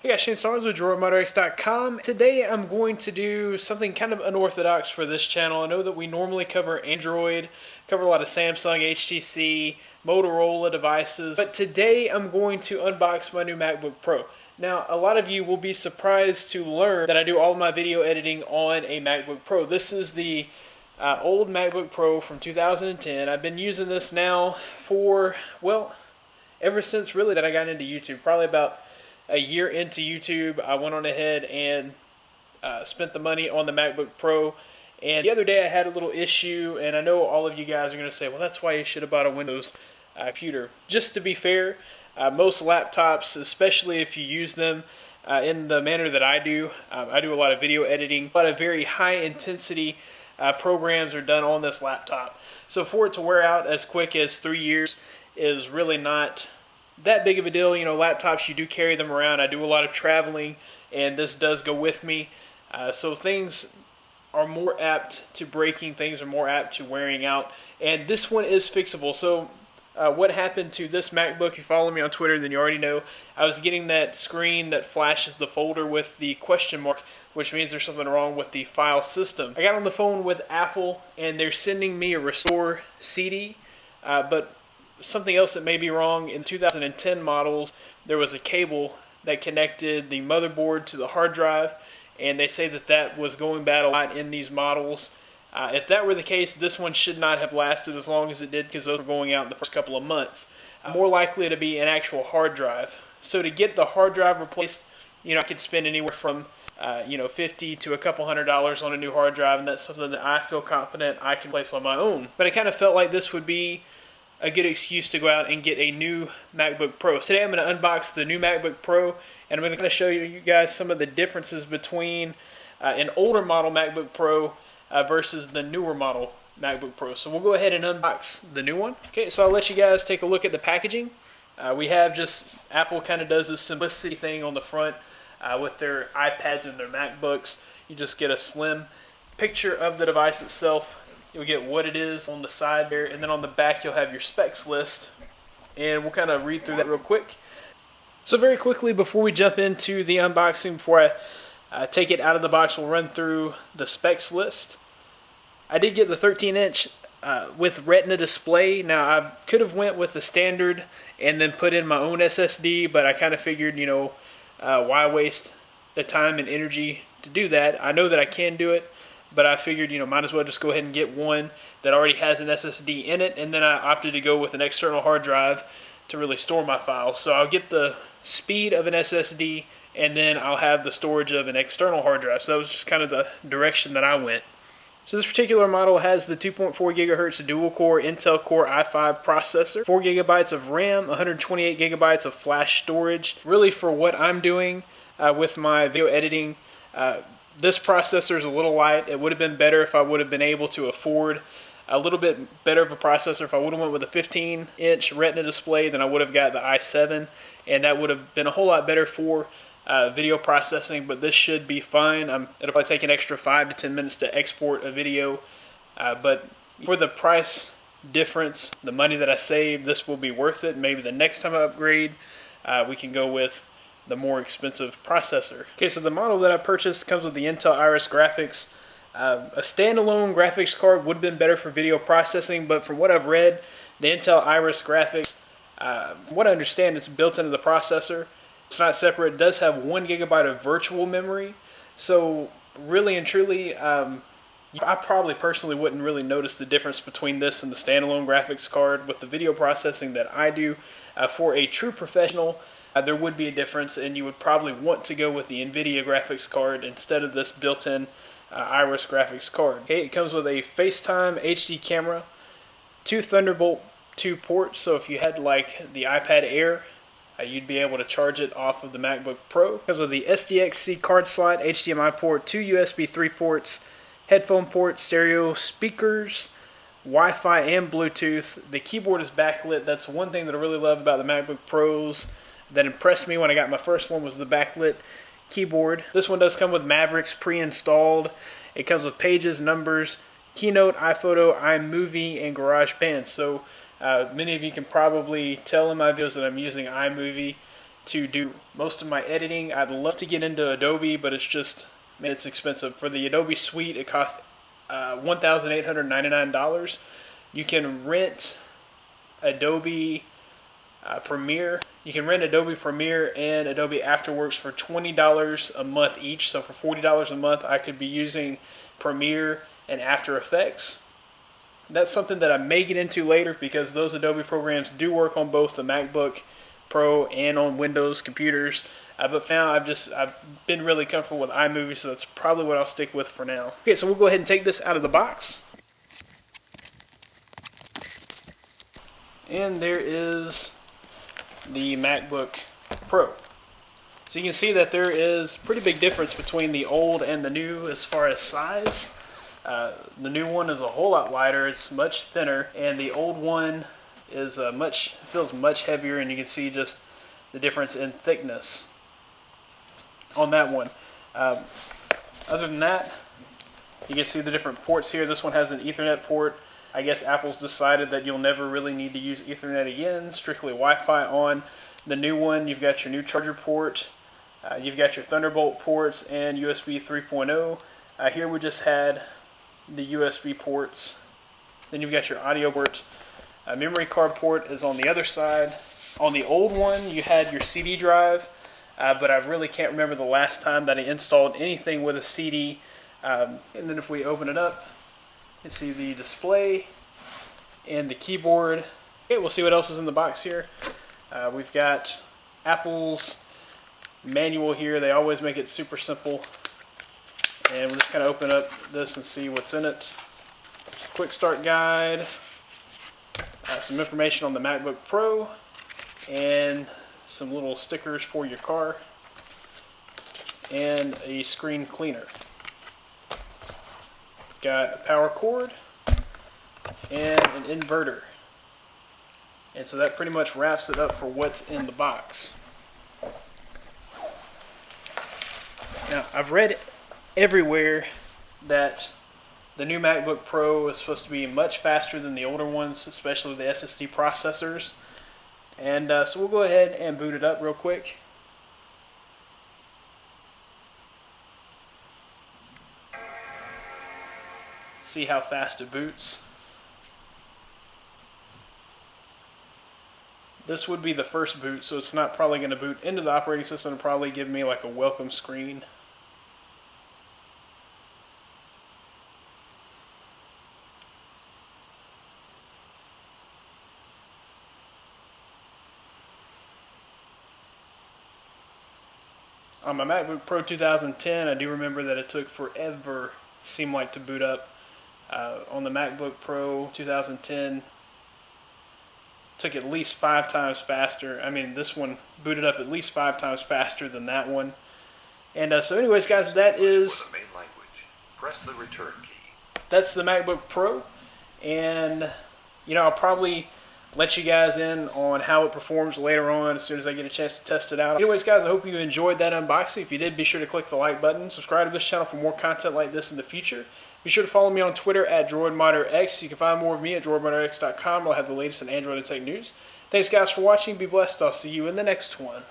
Hey guys, Shane Stars with DroidModRx.com. Today I'm going to do something kind of unorthodox for this channel. I know that we normally cover Android, cover a lot of Samsung, HTC, Motorola devices, but today I'm going to unbox my new MacBook Pro. Now, a lot of you will be surprised to learn that I do all of my video editing on a MacBook Pro. This is the old MacBook Pro from 2010. I've been using this now for, well, ever since really that I got into YouTube, probably about a year into YouTube. I went on ahead and spent the money on the MacBook Pro. And the other day I had a little issue, and I know all of you guys are going to say, well, that's why you should have bought a Windows computer. Just to be fair, most laptops, especially if you use them in the manner that I do a lot of video editing. A lot of very high intensity programs are done on this laptop. So for it to wear out as quick as 3 years is really not that big of a deal. You know, laptops, you do carry them around. I do a lot of traveling, and this does go with me. So things are more apt to breaking, things are more apt to wearing out, and this one is fixable. So what happened to this MacBook, if you follow me on Twitter, then you already know, I was getting that screen that flashes the folder with the question mark, which means there's something wrong with the file system. I got on the phone with Apple, and they're sending me a restore CD, but something else that may be wrong. In 2010 models, there was a cable that connected the motherboard to the hard drive, and they say that that was going bad a lot in these models. If that were the case, this one should not have lasted as long as it did, because those were going out in the first couple of months. More likely to be an actual hard drive. So to get the hard drive replaced, I could spend anywhere from $50 to a couple $100 on a new hard drive, and that's something that I feel confident I can place on my own. But I kind of felt like this would be a good excuse to go out and get a new MacBook Pro. So today I'm going to unbox the new MacBook Pro, and I'm going to kind of show you guys some of the differences between an older model MacBook Pro versus the newer model MacBook Pro. So we'll go ahead and unbox the new one. Okay, so I'll let you guys take a look at the packaging. We have just, Apple kind of does this simplicity thing on the front with their iPads and their MacBooks. You just get a slim picture of the device itself. You'll get what it is on the side there, and then on the back you'll have your specs list, and we'll kind of read through that real quick. So very quickly, before we jump into the unboxing, before I take it out of the box, we'll run through the specs list. I did get the 13-inch with Retina display. Now I could have went with the standard and then put in my own SSD, but I kind of figured, why waste the time and energy to do that? I know that I can do it, but I figured, might as well just go ahead and get one that already has an SSD in it, and then I opted to go with an external hard drive to really store my files. So I'll get the speed of an SSD, and then I'll have the storage of an external hard drive. So that was just kind of the direction that I went. So this particular model has the 2.4 gigahertz dual-core Intel Core i5 processor, 4 gigabytes of RAM, 128 gigabytes of flash storage. Really, for what I'm doing with my video editing, this processor is a little light. It would have been better if I would have been able to afford a little bit better of a processor. If I would have went with a 15-inch Retina display, then I would have got the i7, and that would have been a whole lot better for video processing, but this should be fine. It'll probably take an extra 5 to 10 minutes to export a video, but for the price difference, the money that I saved, this will be worth it. Maybe the next time I upgrade, we can go with the more expensive processor. Okay, so the model that I purchased comes with the Intel Iris graphics. A standalone graphics card would have been better for video processing, but from what I've read, the Intel Iris graphics, from what I understand, it's built into the processor. It's not separate. It does have 1 gigabyte of virtual memory. So really and truly, I probably personally wouldn't really notice the difference between this and the standalone graphics card. With the video processing that I do, for a true professional, there would be a difference, and you would probably want to go with the NVIDIA graphics card instead of this built-in Iris graphics card. Okay, it comes with a FaceTime HD camera, 2 Thunderbolt 2 ports, so if you had like the iPad Air, you'd be able to charge it off of the MacBook Pro. It comes with the SDXC card slot, HDMI port, 2 USB 3 ports, headphone port, stereo speakers, Wi-Fi, and Bluetooth. The keyboard is backlit. That's one thing that I really love about the MacBook Pros that impressed me when I got my first one, was the backlit keyboard. This one does come with Mavericks pre-installed. It comes with Pages, Numbers, Keynote, iPhoto, iMovie, and GarageBand. So many of you can probably tell in my videos that I'm using iMovie. to do most of my editing. I'd love to get into Adobe, but it's just, man, it's expensive. For the Adobe Suite, it costs $1,899. You can rent Adobe Premiere. You can rent Adobe Premiere and Adobe Afterworks for $20 a month each. So for $40 a month, I could be using Premiere and After Effects. That's something that I may get into later because those Adobe programs do work on both the MacBook Pro and on Windows computers. But now I've been really comfortable with iMovie, so that's probably what I'll stick with for now. Okay, so we'll go ahead and take this out of the box. And there is the MacBook Pro. So you can see that there is a pretty big difference between the old and the new as far as size. The new one is a whole lot lighter, it's much thinner, and the old one is feels much heavier, and you can see just the difference in thickness on that one. Other than that, you can see the different ports here. This one has an Ethernet port. I guess Apple's decided that you'll never really need to use Ethernet again, strictly Wi-Fi on. The new one, you've got your new charger port, you've got your Thunderbolt ports, and USB 3.0. Here we just had the USB ports. Then you've got your audio port. Memory card port is on the other side. On the old one, you had your CD drive, but I really can't remember the last time that I installed anything with a CD. And then if we open it up, you can see the display and the keyboard. Okay, we'll see what else is in the box here. We've got Apple's manual here. They always make it super simple. And we'll just kind of open up this and see what's in it. Just a quick start guide. Some information on the MacBook Pro. And some little stickers for your car. And a screen cleaner. Got a power cord and an inverter. And so that pretty much wraps it up for what's in the box. Now, I've read everywhere that the new MacBook Pro is supposed to be much faster than the older ones, especially the SSD processors. And so we'll go ahead and boot it up real quick. See how fast it boots. This would be the first boot, so it's not probably going to boot into the operating system. It'll probably give me like a welcome screen. On my MacBook Pro 2010, I do remember that it took forever, seemed like, to boot up. On the MacBook Pro 2010, took at least 5 times faster. I mean, this one booted up at least 5 times faster than that one. And so anyways, guys, that is... For the main language, press the return key. That's the MacBook Pro. And, you know, I'll probably let you guys in on how it performs later on as soon as I get a chance to test it out. Anyways, guys, I hope you enjoyed that unboxing. If you did, be sure to click the like button. Subscribe to this channel for more content like this in the future. Be sure to follow me on Twitter at DroidModderX. You can find more of me at DroidModderX.com. I'll have the latest in Android and tech news. Thanks, guys, for watching. Be blessed. I'll see you in the next one.